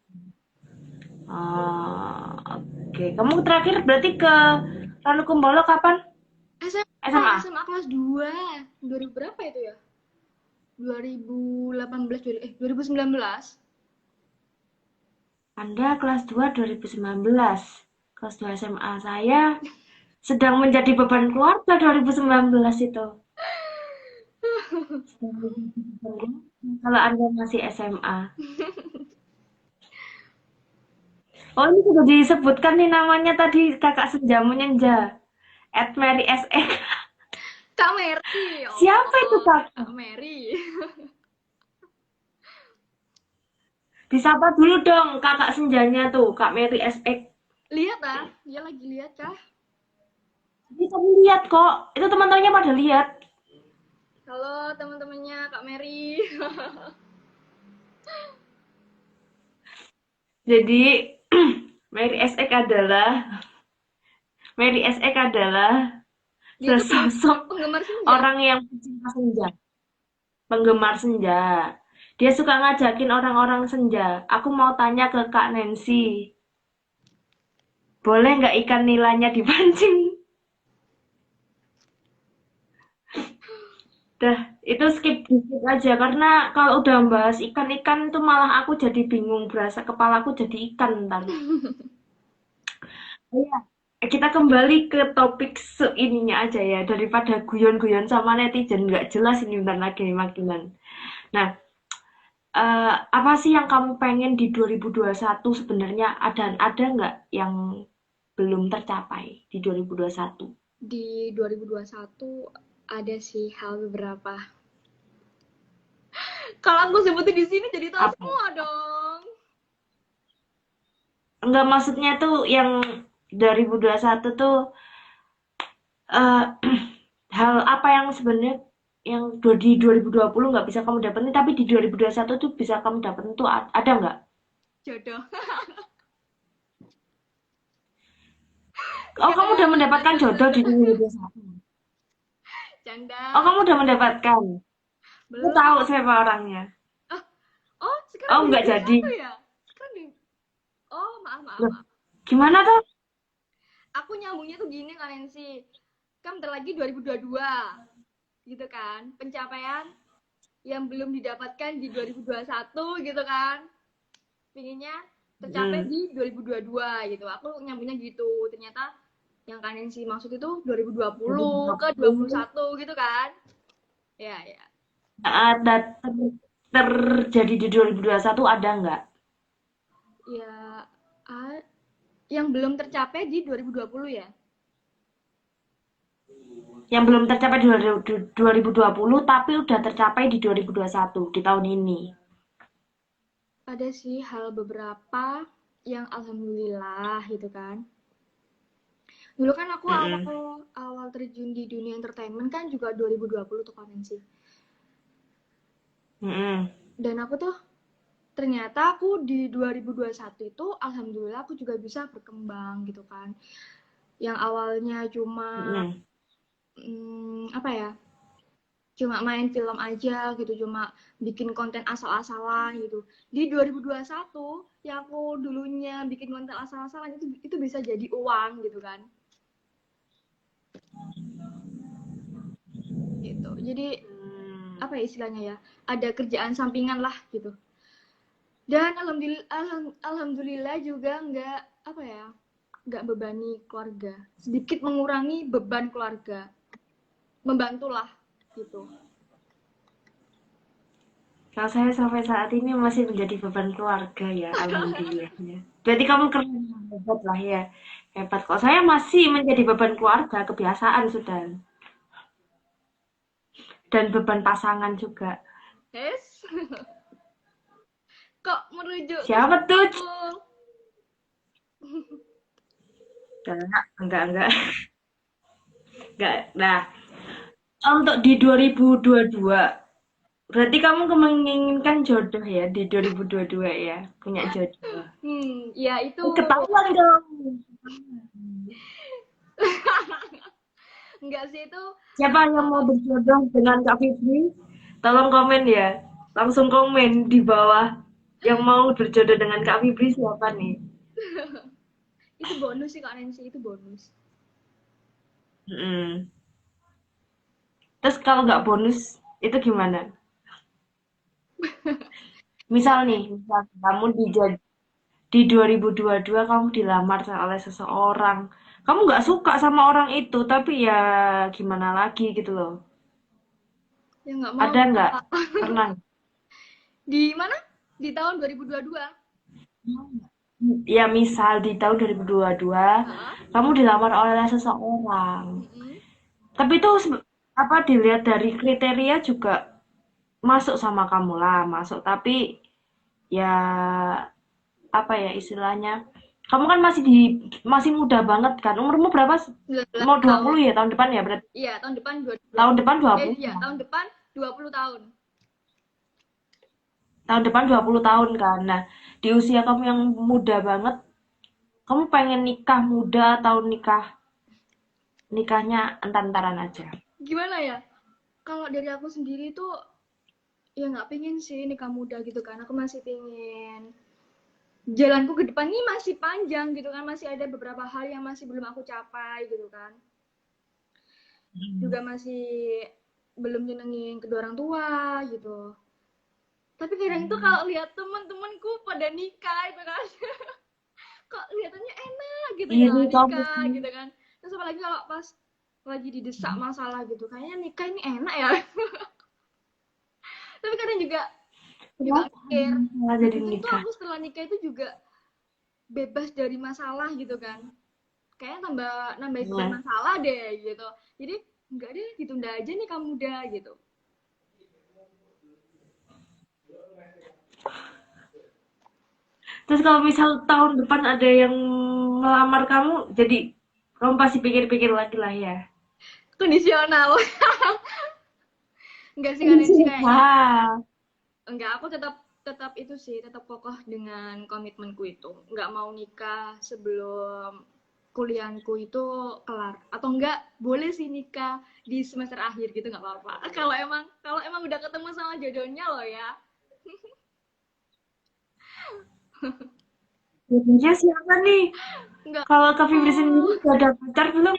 Oke. Kamu terakhir berarti ke Ranukumbolo kapan? SMA, SMA? SMA kelas 2. 2000 berapa itu ya? 2018, 2019. Anda kelas 2 2019. Kelas 2 SMA saya sedang menjadi beban keluarga 2019 itu. Kalau Anda masih SMA. Oh, ini sudah disebutkan nih namanya tadi Kakak Senja Menyenja. At Mary SE. Kak Mary, ya Siapa itu Allah, Kak? Kak Mary. Disapa dulu dong Kakak Senjanya tuh, Kak Mary SE. Lihat ah, dia lagi lihat kah? Bisa lihat kok. Itu teman-temannya pada lihat. Halo teman-temannya Kak Mary. Jadi Mary SE adalah Dia tuh sesosok penggemar senja. orang yang pecinta senja, penggemar senja. Dia suka ngajakin orang-orang senja. Aku mau tanya ke Kak Nancy, boleh nggak ikan nilainya dipancing? Dah, itu skip dikit aja karena kalau udah bahas ikan-ikan tuh malah aku jadi bingung, berasa kepalaku jadi ikan ntar. Iya. Kita kembali ke topik seininya aja ya daripada guyon-guyon sama netizen nggak jelas ini bentar lagi makinan. Nah, apa sih yang kamu pengen di 2021 sebenarnya ada nggak yang belum tercapai di 2021? Di 2021 ada sih hal beberapa. Kalau aku sebutin di sini jadi tahu Apa? semua dong. Enggak maksudnya tuh yang 2021 tuh eh, hal apa yang sebenarnya yang di 2020 nggak bisa kamu dapetin tapi di 2021 tuh bisa kamu dapetin tuh ada nggak? Jodoh. Oh, kamu udah Canda, mendapatkan canda, jodoh di canda. 2021. Oh, Canda. kamu udah mendapatkan. Aku tahu Belum. siapa orangnya. Ah, oh, sekarang Oh, nggak jadi. 2021 ya? Sekarang di Oh, maaf, maaf, Loh, maaf. gimana tuh? Aku nyambungnya tuh gini kan Nancy. Kan bentar lagi 2022. Gitu kan. Pencapaian yang belum didapatkan di 2021 gitu kan. Pinginnya tercapai Hmm. di 2022 gitu. Aku nyambungnya gitu. Ternyata yang kalian sih maksud itu 2020 ke 2020 21 gitu kan. Ya, ya. ada terjadi di 2021 ada nggak? Ya, ah, yang belum tercapai di 2020 ya. Yang belum tercapai di 2020 tapi udah tercapai di 2021 di tahun ini. Ada sih hal beberapa yang alhamdulillah gitu kan. Dulu kan aku awal Mm-mm. awal terjun di dunia entertainment kan juga 2020 tuh kan sih. Mm-mm. Dan aku tuh ternyata aku di 2021 itu alhamdulillah aku juga bisa berkembang gitu kan. Yang awalnya cuma Mm-mm. apa ya? cuma main film aja gitu, cuma bikin konten asal-asalan gitu. Di 2021 yang aku dulunya bikin konten asal-asalan itu bisa jadi uang gitu kan. Gitu. Jadi apa ya istilahnya ya? Ada kerjaan sampingan lah gitu. Dan alhamdulillah juga nggak apa ya? Nggak bebani keluarga. Sedikit mengurangi beban keluarga. Membantulah gitu. Kalau saya sampai saat ini masih menjadi beban keluarga ya, alhamdulillahnya. Berarti kamu keren, hebat lah ya. Hebat. Kok saya masih menjadi beban keluarga, kebiasaan sudah. Dan beban pasangan juga. Yes. Kok merujuk ke Siapa tuh? aku? Enggak. Enggak. Nah, untuk di 2022, berarti kamu menginginkan jodoh ya di 2022 ya, punya jodoh. Ya itu Ketahuan dong. enggak sih itu Siapa yang mau berjodoh dengan Kak Fitri? Tolong komen ya. Langsung komen di bawah. Yang mau berjodoh dengan Kak Fitri siapa nih? itu bonus sih Kak Nancy, itu bonus. Mm-mm. Terus kalau nggak bonus, itu gimana? Misal nih, misal kamu di 2022 kamu dilamar oleh seseorang. Kamu nggak suka sama orang itu, tapi ya gimana lagi gitu loh. Ya nggak mau Ada nggak? Pernah? di mana? Di tahun 2022. Ya misal di tahun 2022 Heeh. kamu dilamar oleh seseorang. Mm-mm. Tapi itu apa dilihat dari kriteria juga masuk sama kamu lah, masuk. Tapi ya apa ya istilahnya? Kamu kan masih muda banget kan. Umurmu berapa? 19 Mau tahun. 20 ya tahun depan ya berarti. Iya, tahun depan Tahun depan 20. iya, tahun depan 20 tahun. Tahun depan 20 tahun kan. Nah, di usia kamu yang muda banget, kamu pengen nikah muda atau nikahnya entar-entaran aja? Gimana ya? Kalau dari aku sendiri tuh ya nggak pengen sih nikah muda gitu kan. Aku masih pengen jalanku ke depan ini masih panjang gitu kan, masih ada beberapa hal yang masih belum aku capai gitu kan, juga masih belum nyenengin kedua orang tua gitu. Tapi kadang itu kalau lihat teman-temanku pada nikah itu kan kok kelihatannya enak gitu ya Iri kamu nikah sih. gitu kan. Terus apalagi kalau pas lagi didesak masalah gitu kayaknya nikah ini enak ya. Tapi kadang juga Kenapa mikir malah jadi mungkin tuh nikah? aku setelah nikah itu juga bebas dari masalah gitu kan, kayaknya nambah beban Nah, masalah deh gitu. Jadi enggak deh, ditunda aja nih kamu muda gitu. terus kalau misal tahun depan ada yang melamar kamu, jadi kamu pasti pikir-pikir lagi lah ya. Kondisional. Enggak sih Ini kalian sih sih kayaknya hal. enggak, aku tetap tetap itu sih, tetap kokoh dengan komitmenku itu, enggak mau nikah sebelum kuliahku itu kelar, atau enggak boleh sih nikah di semester akhir gitu nggak apa-apa. Kalau emang udah ketemu sama jodohnya loh ya. Jadinya siapa nih? Enggak. Kalau Kak Fibri sendiri Oh, udah ada pacar belum?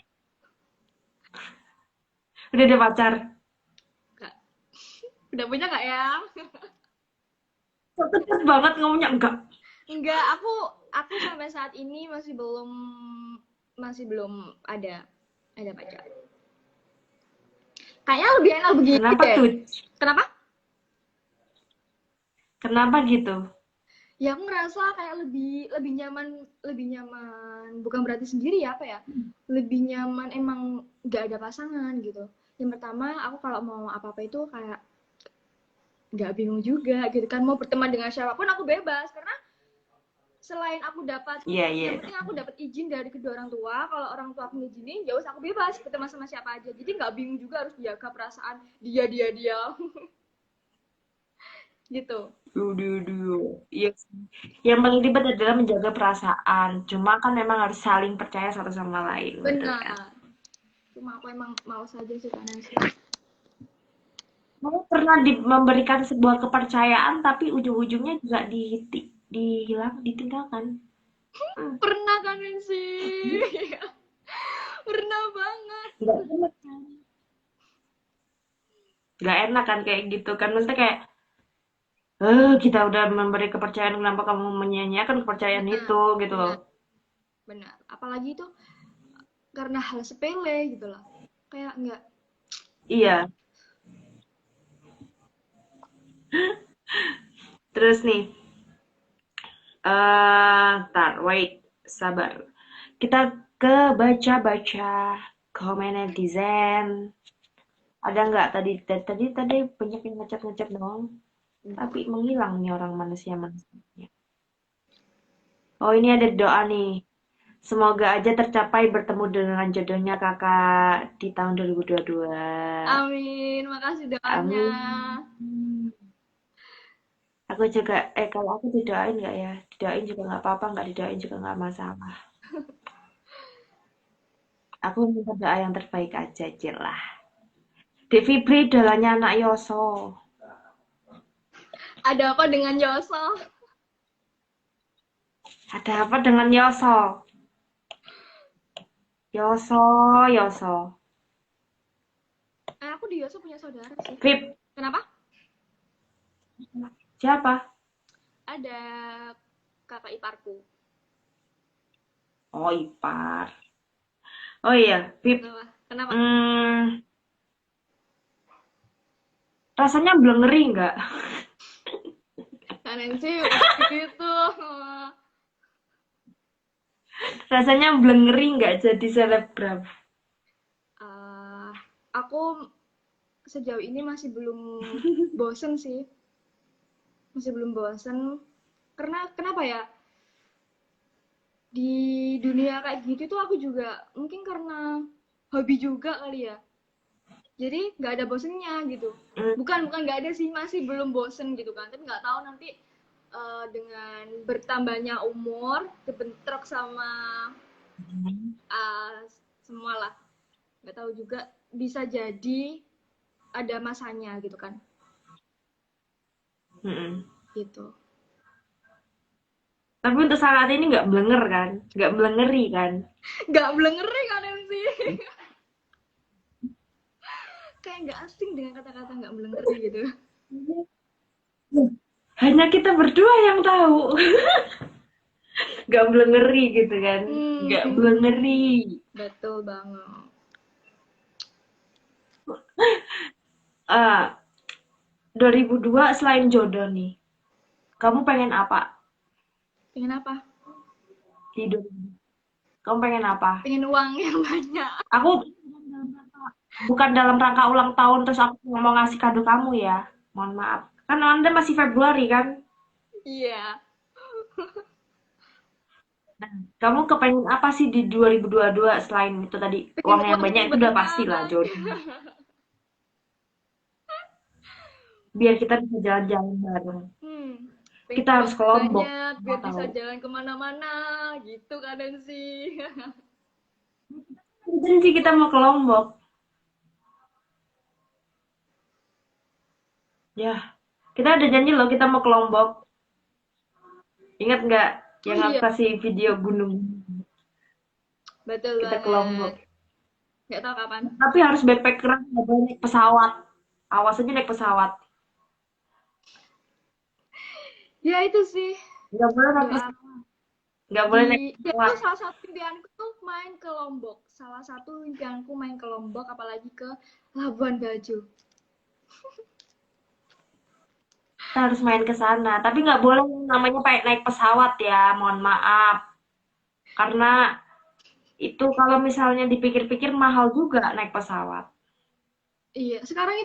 Udah ada pacar? enggak. Udah punya nggak ya? Kok cepet banget ngomongnya enggak? Enggak, aku sampai saat ini masih belum ada pacar. Kayaknya lebih enak begini Kenapa deh. tuh? Kenapa? Kenapa gitu? Ya aku ngerasa kayak lebih nyaman, bukan berarti sendiri ya apa ya, lebih nyaman emang nggak ada pasangan gitu. Yang pertama aku kalau mau apa-apa itu kayak nggak bingung juga gitu kan, mau berteman dengan siapapun aku bebas, karena selain aku dapat, Iya, iya. yang penting aku dapat izin dari kedua orang tua. Kalau orang tua aku ngizinin ya wes aku bebas berteman sama siapa aja, jadi nggak bingung juga harus jaga perasaan dia gitu. Iya sih. Yang paling ribet adalah menjaga perasaan. Cuma kan memang harus saling percaya satu sama lain, betul kan? Benar, cuma aku emang males aja sih kanan sih. Kamu pernah memberikan sebuah kepercayaan tapi ujung-ujungnya juga dihilang, ditinggalkan. Hmm, Pernah kan sih? Pernah banget. nggak enak kan? Nggak enak kan kayak gitu kan? Maksudnya kayak, kita udah memberi kepercayaan, kenapa kamu menyia-nyiakan kepercayaan Benar, itu gitu loh. benar, benar. Apalagi itu karena hal sepele gitu loh. Kayak nggak. Iya. Terus nih, ntar, wait, sabar. Kita ke baca-baca komen netizen. Ada nggak tadi banyak yang ngechat-ngechat dong. Tapi menghilang nih orang manusia-manusianya. Oh, ini ada doa nih. Semoga aja tercapai bertemu dengan jodohnya kakak di tahun 2022. Amin, makasih doanya. Amin. Aku juga, kalau aku didoain nggak ya? Didoain juga nggak apa-apa, nggak didoain juga nggak masalah. Aku minta doa yang terbaik aja, lah. Dek Fibri dolanya anak Yoso. Ada apa dengan Yoso? Ada apa dengan Yoso? Yoso, Yoso. Aku di Yoso punya saudara sih. Fib, Kenapa? siapa? Ada kakak iparku. Oh, ipar. Oh iya, Fib. Kenapa? Kenapa? Hmm, rasanya belengeri nggak? Kalian sih gitu. Rasanya belengeri nggak jadi selebgram? Eh, aku sejauh ini masih belum bosen sih. Masih belum bosen. Karena kenapa ya? Di dunia kayak gitu tuh aku juga mungkin karena hobi juga kali ya. Jadi nggak ada bosennya gitu. Bukan nggak ada sih, masih belum bosen gitu kan. Tapi nggak tahu nanti dengan bertambahnya umur, kebentrok sama uh, semua lah. Nggak tahu juga, bisa jadi ada masanya gitu kan. Mm-mm. Gitu. Tapi untuk saat ini nggak blenger kan? Nggak belengeri kan? Nggak belengeri kan sih. Kayak nggak asing dengan kata-kata nggak belengeri gitu. Hanya kita berdua yang tahu. Nggak belengeri gitu kan? Nggak Hmm, belengeri. betul banget. Eh, 2002 selain jodoh nih, kamu pengen apa Pengen apa? di 2002? Kamu pengen apa? Pengen uang yang banyak. Aku bukan dalam rangka ulang tahun terus aku mau ngasih kado kamu ya. Mohon maaf. Kan Anda masih Februari kan? Iya. Kamu kepengen apa sih di 2022 selain itu tadi Pengen uang yang uang banyak yang itu udah pasti lah banyak. jodoh. Biar kita bisa jalan-jalan bareng. Hmm, pengen Kita harus uang ke yang Lombok. banyak Mau biar bisa tahu? jalan kemana-mana gitu kan sih. Janji kita mau ke Lombok. Ya, kita ada janji loh kita mau ke Lombok. Ingat nggak Oh yang aku iya, kasih video gunung betul kita ke banget. Lombok? Nggak tahu kapan. Tapi harus backpackeran, nggak boleh naik pesawat. Awas aja naik pesawat. Ya itu sih Nggak boleh naik doa pesawat. Nggak boleh naik di ya itu pesawat. salah satu impianku tuh main ke Lombok. Salah satu impianku main ke Lombok apalagi ke Labuan Bajo. Kita harus main ke sana. Tapi nggak boleh yang namanya pakai naik pesawat ya. Mohon maaf. Karena itu kalau misalnya dipikir-pikir mahal juga naik pesawat. Iya, sekarang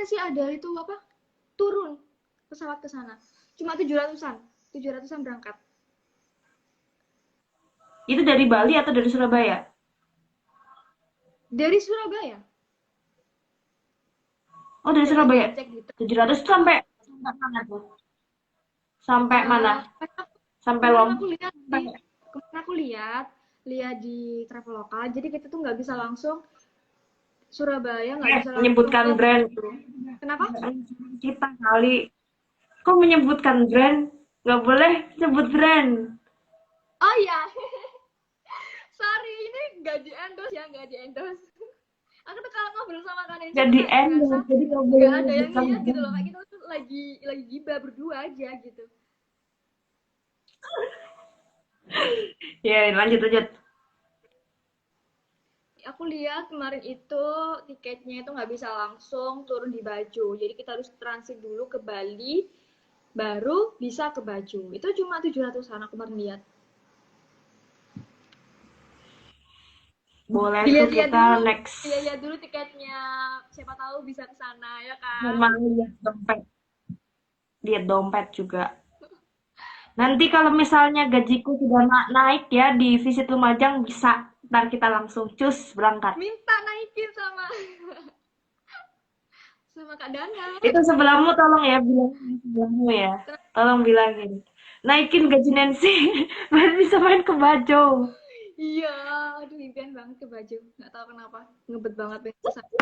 sih ada itu apa? Turun pesawat ke sana. Cuma 700-an. 700-an berangkat. Itu dari Bali atau dari Surabaya? Dari Surabaya. Oh, dari Coba Surabaya. dicek di 700 itu sampai mana tuh? Sampai mana? eh Sampai kemarin aku Lombok. lihat di kemarin aku lihat lihat di Traveloka. Jadi kita tuh nggak bisa langsung Surabaya nggak bisa langsung Menyebutkan ke brand Bandung. Kenapa? kita kali. Kok menyebutkan brand? Nggak boleh sebut brand. Oh iya, sorry, ini nggak di endorse ya, nggak di endorse. Aku tuh kalau ngobrol sama Kak Nancy Nggak tuh di kayak ngerasa endorse, jadi nggak boleh nggak ada yang menyebutkan lihat gitu brand. loh, kayak kita tuh lagi gibah berdua aja gitu. Ya, lanjut lanjut. Aku lihat kemarin itu tiketnya itu nggak bisa langsung turun di Bajo, jadi kita harus transit dulu ke Bali, baru bisa ke Bajo. Itu cuma 700-an aku kemarin lihat. Boleh tuh Dilihat-lihat kita dulu, next. dilihat dulu tiketnya, siapa tahu bisa ke sana ya kan. Memang lihat dompet juga. Nanti kalau misalnya gajiku sudah naik ya di Visit Lumajang bisa. Ntar kita langsung cus berangkat. Minta naikin sama Kak Dana. Itu sebelahmu tolong ya bilangin sebelahmu ya. Tolong bilangin. Naikin gaji Nancy biar bisa main ke Bajo. Iya, aduh impian banget ke Bajo. Nggak tahu kenapa, ngebet banget pengen ke sana.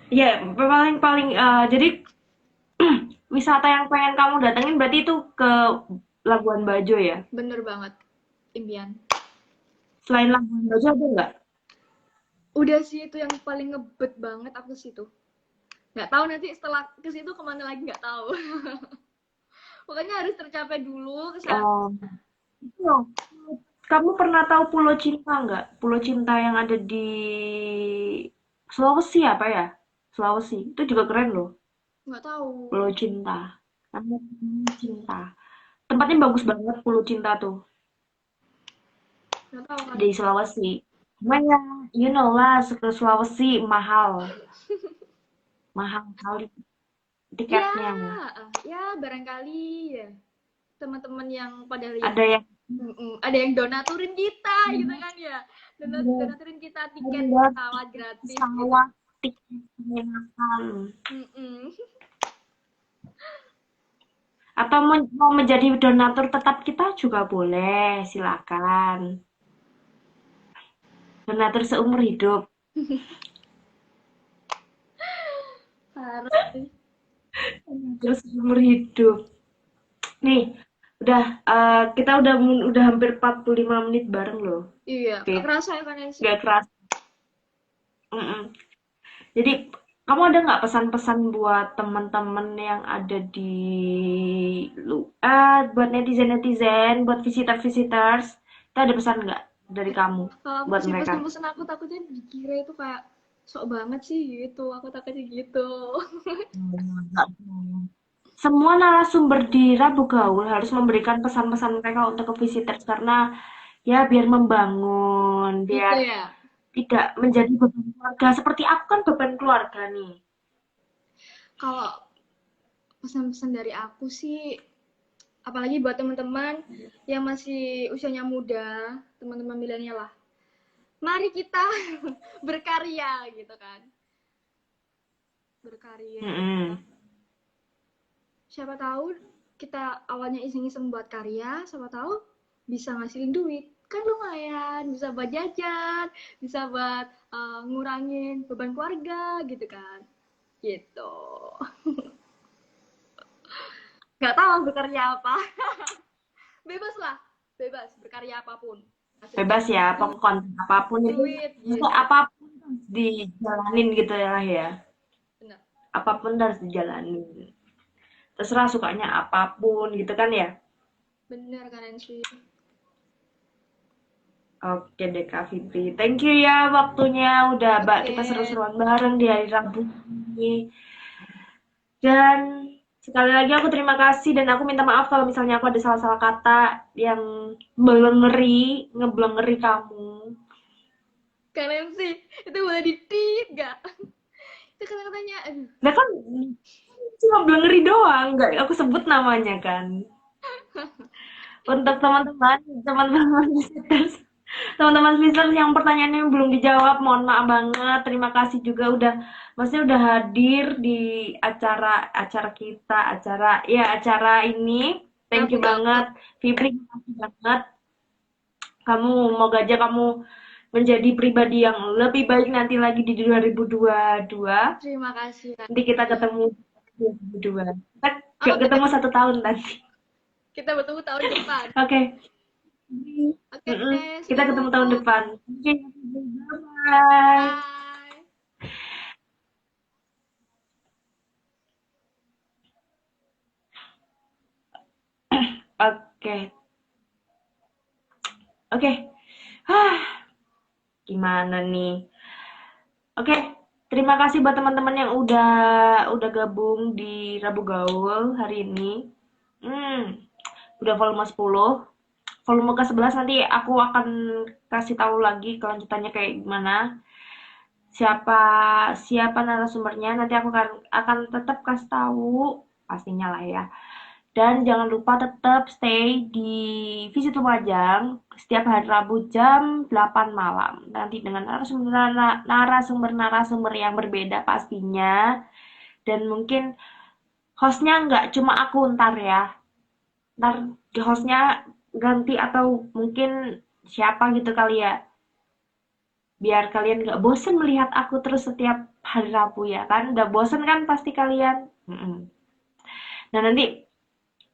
Ya, paling-paling jadi wisata yang pengen kamu datengin berarti itu ke Labuan Bajo ya. Bener banget, impian. Selain Labuan Bajo ada nggak? Udah sih itu yang paling ngebet banget aku situ. Nggak tahu nanti setelah ke situ kemana lagi nggak tahu. Pokoknya harus tercapai dulu ke sana. Oh, itu. Kamu pernah tahu Pulau Cinta nggak? Pulau Cinta yang ada di Sulawesi apa ya? Sulawesi. Itu juga keren loh. Nggak tahu. Pulau Cinta. Namanya Pulau Cinta. Tempatnya bagus banget Pulau Cinta tuh Nggak tahu kan. di Sulawesi. Cuma ya, you know lah, ke Sulawesi mahal. Mahal kali Ya, tiketnya. ya barangkali ya teman-teman yang pada lihat. Ada yang Ada yang donaturin kita gitu kan ya. Donaturin kita tiket buat pesawat gratis gitu. pesawat tiket penginapan. Mm-mm. Atau mau menjadi donatur tetap kita juga boleh, silakan. Donatur seumur hidup. Harus sih. Donatur seumur hidup. Nih, kita udah hampir 45 menit bareng loh, Iya, gak Fit. kerasa ya kan sih. Gak keras. Mm-mm. Jadi, kamu ada nggak pesan-pesan buat teman-teman yang ada di buat netizen-netizen, buat visitor-visitors? Itu ada pesan nggak dari kamu Kalau aku buat sih mereka? pesen-pesen aku takutnya dikira itu kayak sok banget sih gitu. Aku takutnya gitu. Semua narasumber di Rabu Gaul harus memberikan pesan-pesan mereka untuk ke visitors karena ya biar membangun, Gitu biar ya. tidak menjadi beban keluarga. Seperti aku kan beban keluarga nih. Kalau pesan-pesan dari aku sih, apalagi buat teman-teman yang masih usianya muda, teman-teman milenial lah. Mari kita berkarya gitu kan. Berkarya. Mm-mm. Siapa tahu kita awalnya iseng-iseng buat karya, siapa tahu bisa ngasilin duit. Kan lumayan, bisa buat jajan, bisa buat ngurangin beban keluarga gitu kan. Gitu. Nggak tahu berkarya apa. Bebas lah, bebas berkarya apapun. Bebas ya, pokok konten apapun itu, Duit untuk gitu. apapun harus dijalanin gitu ya lah ya. Benar. Apapun harus dijalanin. Terserah sukanya apapun gitu kan ya. Benar kan sih. Oke deh Kak Fitri. Thank you ya waktunya. Udah kita Oke. seru-seruan bareng di hari Rabu ini. Dan sekali lagi aku terima kasih dan aku minta maaf kalau misalnya aku ada salah-salah kata yang ngeblengeri kamu. Keren sih. Itu boleh ditit gak? Itu kata-katanya, aduh. Nah kan cuma blengeri doang, nggak aku sebut namanya kan. Untuk teman-teman visitors, teman-teman visitors yang pertanyaannya belum dijawab, mohon maaf banget. Terima kasih juga maksudnya udah hadir di acara kita, acara ini. Thank Rabu you Gaul. banget, Fibri, makasih banget. Moga aja kamu menjadi pribadi yang lebih baik nanti lagi di 2022. Terima kasih. Nanti kita ketemu 2022. Kita Oh, ketemu 1 tahun nanti. kita bertemu tahun depan. Oke. Oke, Mm-mm. see Kita you. ketemu tahun depan. Oke. Bye. Bye. Oke. Oke. Hah, gimana nih? Oke, terima kasih buat teman-teman yang udah gabung di Rabu Gaul hari ini. Udah volume 10. Volume ke-11 nanti aku akan kasih tahu lagi kelanjutannya kayak gimana. Siapa siapa narasumbernya nanti aku akan tetap kasih tahu pastinya lah ya. Dan jangan lupa tetap stay di Visit Lumajang setiap hari Rabu jam 8 malam. Nanti dengan narasumber-narasumber yang berbeda pastinya. Dan mungkin hostnya nggak cuma aku ntar ya. Ntar hostnya ganti atau mungkin siapa gitu kali ya. Biar kalian nggak bosen melihat aku terus setiap hari Rabu ya kan. Udah bosen kan pasti kalian. Nah nanti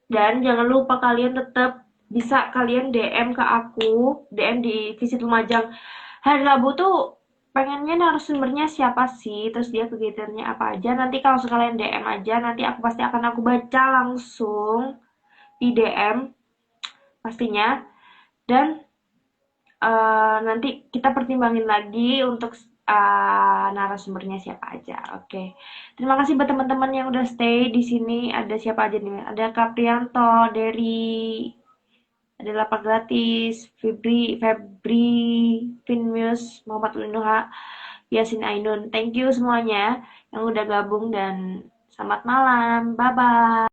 dan jangan lupa kalian tetap bisa kalian DM ke aku, DM di Visit Lumajang. Hari Rabu tuh pengennya narasumbernya siapa sih, terus dia kegiatannya apa aja. Nanti kalau sekalian DM aja, nanti aku pasti akan aku baca langsung di DM pastinya. Dan nanti kita pertimbangin lagi untuk narasumbernya siapa aja. Oke. Terima kasih buat teman-teman yang udah stay di sini. Ada siapa aja nih? Ada Kaprianto, Derry, ada Lapak Gratis, Febri, Finmus, Muhammad Linduha, Yasin Ainun. Thank you semuanya yang udah gabung dan selamat malam. Bye bye.